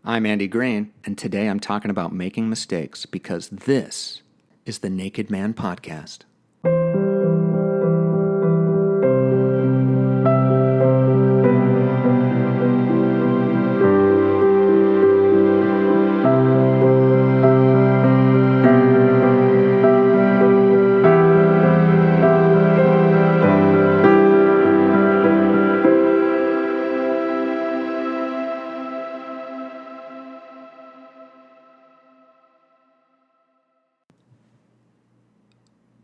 I'm Andy Green, and today I'm talking about making mistakes because this is the Naked Man Podcast.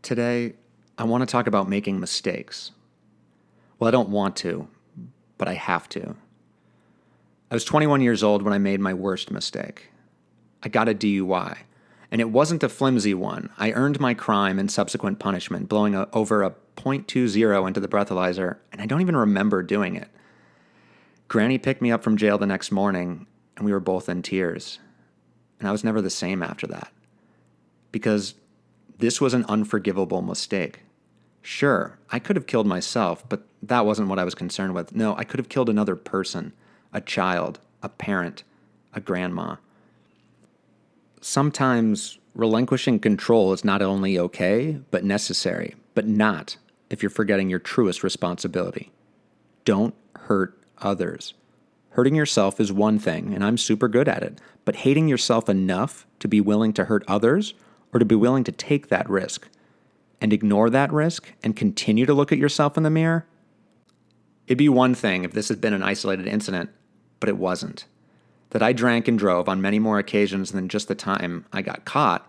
Today, I want to talk about making mistakes. Well, I don't want to, but I have to. I was 21 years old when I made my worst mistake. I got a DUI, and it wasn't a flimsy one. I earned my crime and subsequent punishment, blowing over a .20 into the breathalyzer, and I don't even remember doing it. Granny picked me up from jail the next morning, and we were both in tears. And I was never the same after that. Because this was an unforgivable mistake. Sure, I could have killed myself, but that wasn't what I was concerned with. No, I could have killed another person, a child, a parent, a grandma. Sometimes relinquishing control is not only okay, but necessary, but not if you're forgetting your truest responsibility. Don't hurt others. Hurting yourself is one thing, and I'm super good at it, but hating yourself enough to be willing to hurt others or to be willing to take that risk and ignore that risk and continue to look at yourself in the mirror? It'd be one thing if this had been an isolated incident, but it wasn't. That I drank and drove on many more occasions than just the time I got caught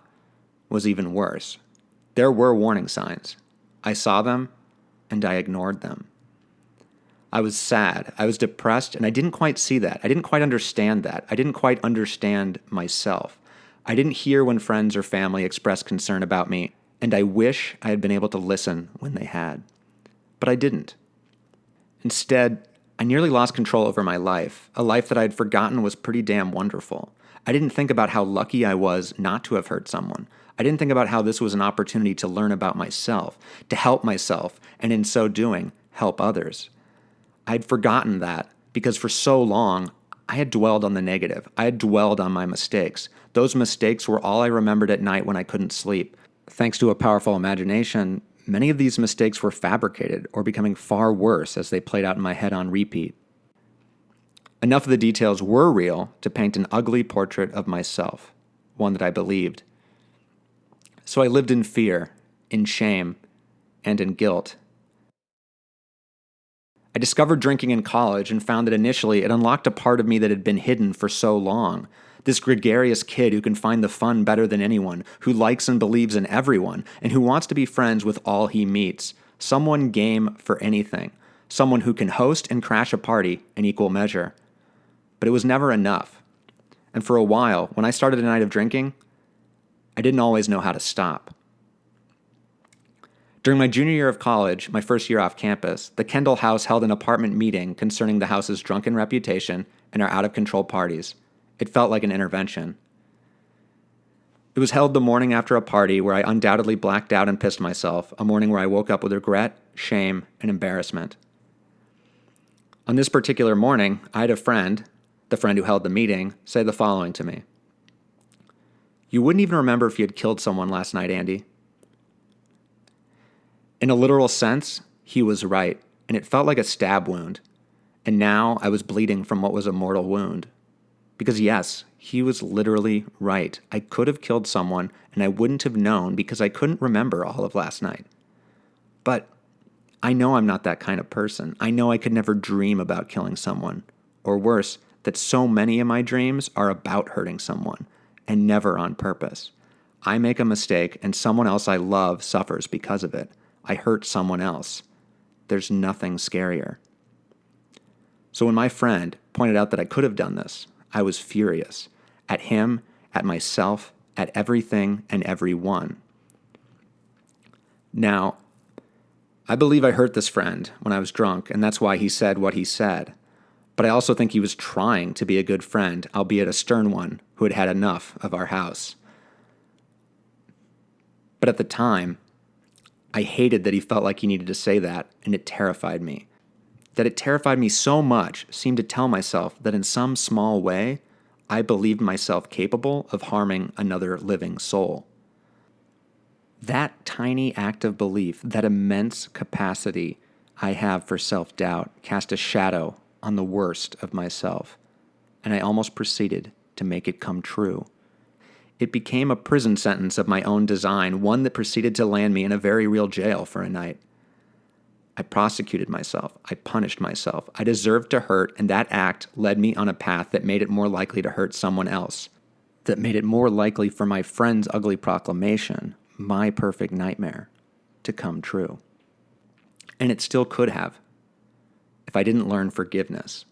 was even worse. There were warning signs. I saw them, and I ignored them. I was sad, I was depressed, and I didn't quite see that. I didn't quite understand that. I didn't quite understand myself. I didn't hear when friends or family expressed concern about me, and I wish I had been able to listen when they had. But I didn't. Instead, I nearly lost control over my life, a life that I had forgotten was pretty damn wonderful. I didn't think about how lucky I was not to have hurt someone. I didn't think about how this was an opportunity to learn about myself, to help myself, and in so doing, help others. I'd forgotten that because for so long, I had dwelled on the negative. I had dwelled on my mistakes. Those mistakes were all I remembered at night when I couldn't sleep. Thanks to a powerful imagination, many of these mistakes were fabricated or becoming far worse as they played out in my head on repeat. Enough of the details were real to paint an ugly portrait of myself, one that I believed. So I lived in fear, in shame, and in guilt. I discovered drinking in college and found that initially it unlocked a part of me that had been hidden for so long. This gregarious kid who can find the fun better than anyone, who likes and believes in everyone, and who wants to be friends with all he meets. Someone game for anything. Someone who can host and crash a party in equal measure. But it was never enough. And for a while, when I started a night of drinking, I didn't always know how to stop. During my junior year of college, my first year off campus, the Kendall House held an apartment meeting concerning the house's drunken reputation and our out-of-control parties. It felt like an intervention. It was held the morning after a party where I undoubtedly blacked out and pissed myself, a morning where I woke up with regret, shame, and embarrassment. On this particular morning, I had a friend, the friend who held the meeting, say the following to me. "You wouldn't even remember if you had killed someone last night, Andy." In a literal sense, he was right, and it felt like a stab wound. And now I was bleeding from what was a mortal wound. Because yes, he was literally right. I could have killed someone, and I wouldn't have known because I couldn't remember all of last night. But I know I'm not that kind of person. I know I could never dream about killing someone. Or worse, that so many of my dreams are about hurting someone, and never on purpose. I make a mistake, and someone else I love suffers because of it. I hurt someone else. There's nothing scarier. So when my friend pointed out that I could have done this, I was furious. At him, at myself, at everything and everyone. Now, I believe I hurt this friend when I was drunk, and that's why he said what he said. But I also think he was trying to be a good friend, albeit a stern one, who had had enough of our house. But at the time, I hated that he felt like he needed to say that, and it terrified me. That it terrified me so much seemed to tell myself that in some small way, I believed myself capable of harming another living soul. That tiny act of belief, that immense capacity I have for self-doubt, cast a shadow on the worst of myself, and I almost proceeded to make it come true. It became a prison sentence of my own design, one that proceeded to land me in a very real jail for a night. I prosecuted myself. I punished myself. I deserved to hurt, and that act led me on a path that made it more likely to hurt someone else, that made it more likely for my friend's ugly proclamation, my perfect nightmare, to come true. And it still could have, if I didn't learn forgiveness.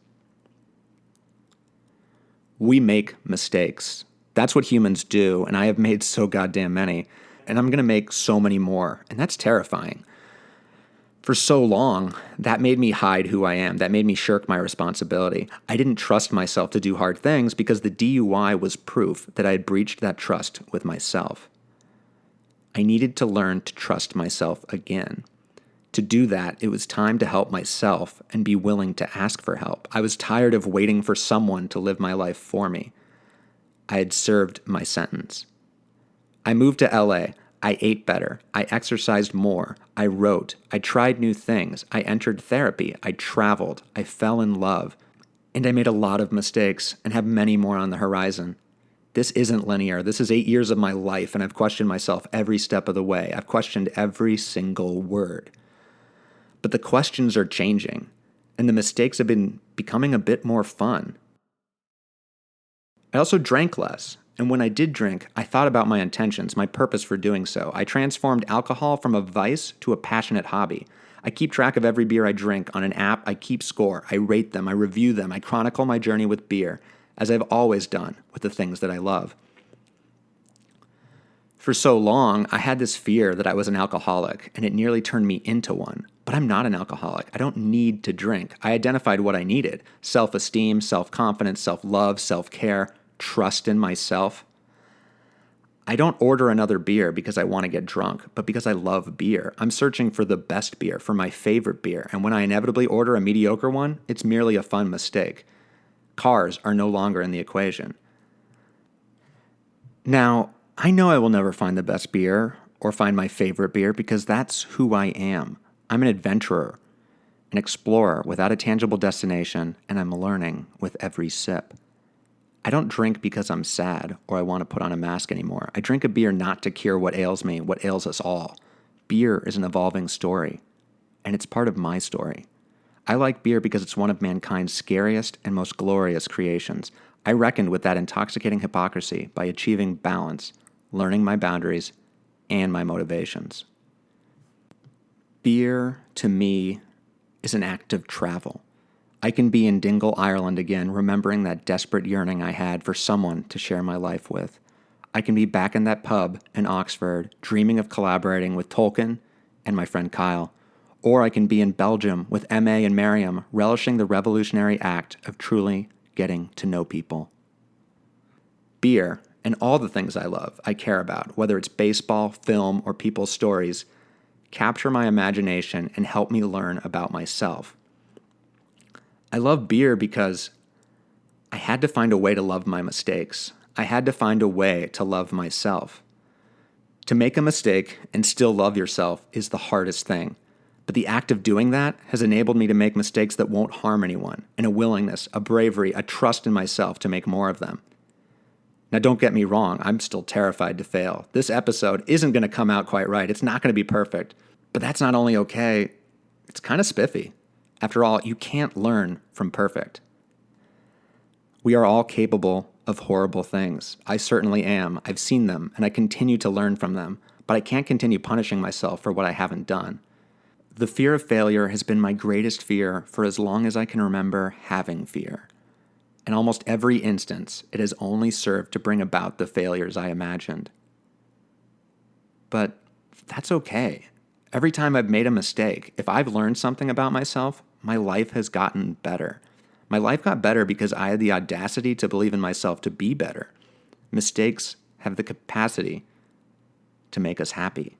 We make mistakes. That's what humans do, and I have made so goddamn many, and I'm going to make so many more, and that's terrifying. For so long, that made me hide who I am. That made me shirk my responsibility. I didn't trust myself to do hard things because the DUI was proof that I had breached that trust with myself. I needed to learn to trust myself again. To do that, it was time to help myself and be willing to ask for help. I was tired of waiting for someone to live my life for me. I had served my sentence. I moved to LA. I ate better. I exercised more. I wrote. I tried new things. I entered therapy. I traveled. I fell in love. And I made a lot of mistakes and have many more on the horizon. This isn't linear. This is 8 years of my life, and I've questioned myself every step of the way. I've questioned every single word. But the questions are changing, and the mistakes have been becoming a bit more fun. I also drank less. And when I did drink, I thought about my intentions, my purpose for doing so. I transformed alcohol from a vice to a passionate hobby. I keep track of every beer I drink on an app. I keep score. I rate them. I review them. I chronicle my journey with beer, as I've always done with the things that I love. For so long, I had this fear that I was an alcoholic, and it nearly turned me into one. But I'm not an alcoholic. I don't need to drink. I identified what I needed: self-esteem, self-confidence, self-love, self-care, trust in myself. I don't order another beer because I want to get drunk, but because I love beer. I'm searching for the best beer, for my favorite beer, and when I inevitably order a mediocre one, it's merely a fun mistake. Cars are no longer in the equation. Now, I know I will never find the best beer or find my favorite beer because that's who I am. I'm an adventurer, an explorer without a tangible destination, and I'm learning with every sip. I don't drink because I'm sad or I want to put on a mask anymore. I drink a beer not to cure what ails me, what ails us all. Beer is an evolving story, and it's part of my story. I like beer because it's one of mankind's scariest and most glorious creations. I reckoned with that intoxicating hypocrisy by achieving balance, learning my boundaries, and my motivations. Beer, to me, is an act of travel. I can be in Dingle, Ireland again, remembering that desperate yearning I had for someone to share my life with. I can be back in that pub in Oxford, dreaming of collaborating with Tolkien and my friend Kyle. Or I can be in Belgium with M.A. and Miriam, relishing the revolutionary act of truly getting to know people. Beer, and all the things I love, I care about, whether it's baseball, film, or people's stories, capture my imagination and help me learn about myself. I love beer because I had to find a way to love my mistakes. I had to find a way to love myself. To make a mistake and still love yourself is the hardest thing. But the act of doing that has enabled me to make mistakes that won't harm anyone, and a willingness, a bravery, a trust in myself to make more of them. Now, don't get me wrong, I'm still terrified to fail. This episode isn't going to come out quite right. It's not going to be perfect. But that's not only okay, it's kind of spiffy. After all, you can't learn from perfect. We are all capable of horrible things. I certainly am. I've seen them, and I continue to learn from them. But I can't continue punishing myself for what I haven't done. The fear of failure has been my greatest fear for as long as I can remember having fear. In almost every instance, it has only served to bring about the failures I imagined. But that's okay. Every time I've made a mistake, if I've learned something about myself, my life has gotten better. My life got better because I had the audacity to believe in myself to be better. Mistakes have the capacity to make us happy.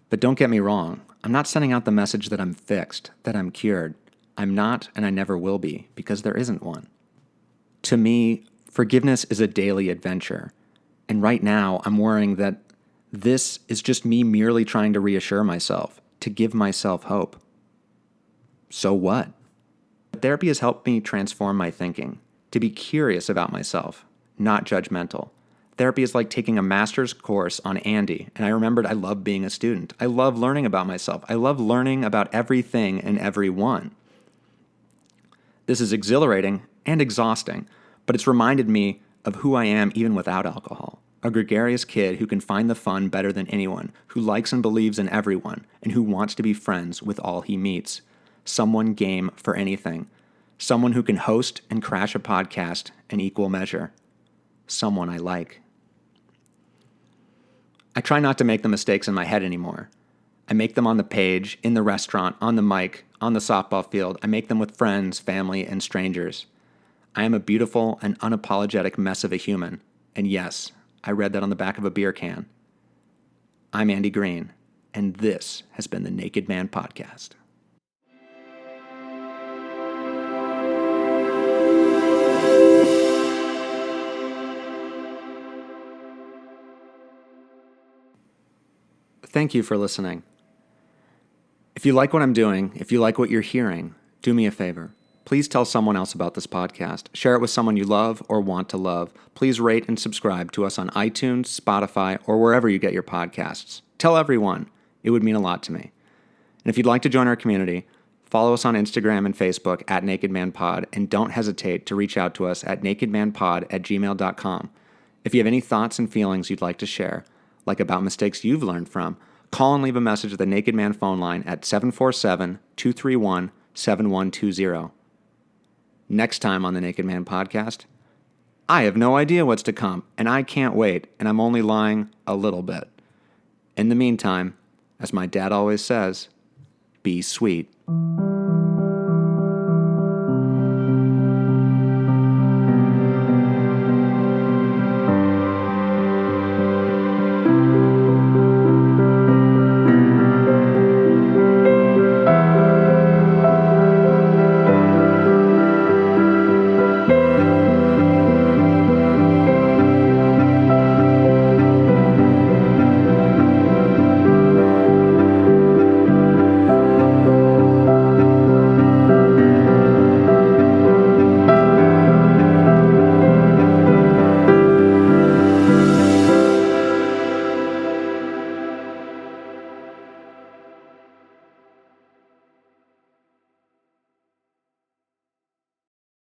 But don't get me wrong, I'm not sending out the message that I'm fixed, that I'm cured. I'm not, and I never will be, because there isn't one. To me, Forgiveness is a daily adventure. And right now, I'm worrying that this is just me merely trying to reassure myself, to give myself hope. So what? Therapy has helped me transform my thinking, to be curious about myself, not judgmental. Therapy is like taking a master's course on Andy, and I remembered I love being a student. I love learning about myself. I love learning about everything and everyone. This is exhilarating and exhausting, but it's reminded me of who I am even without alcohol. A gregarious kid who can find the fun better than anyone, who likes and believes in everyone, and who wants to be friends with all he meets. Someone game for anything. Someone who can host and crash a podcast in equal measure. Someone I like. I try not to make the mistakes in my head anymore. I make them on the page, in the restaurant, on the mic, on the softball field. I make them with friends, family, and strangers. I am a beautiful and unapologetic mess of a human. And yes, I read that on the back of a beer can. I'm Andy Green, and this has been the Naked Man Podcast. Thank you for listening. If you like what I'm doing, if you like what you're hearing, do me a favor. Please tell someone else about this podcast. Share it with someone you love or want to love. Please rate and subscribe to us on iTunes, Spotify, or wherever you get your podcasts. Tell everyone. It would mean a lot to me. And if you'd like to join our community, follow us on Instagram and Facebook at Naked Man Pod, and don't hesitate to reach out to us at nakedmanpod@gmail.com. If you have any thoughts and feelings you'd like to share, like about mistakes you've learned from, call and leave a message at the Naked Man phone line at 747-231-7120. Next time on the Naked Man Podcast, I have no idea what's to come, and I can't wait, and I'm only lying a little bit. In the meantime, as my dad always says, be sweet.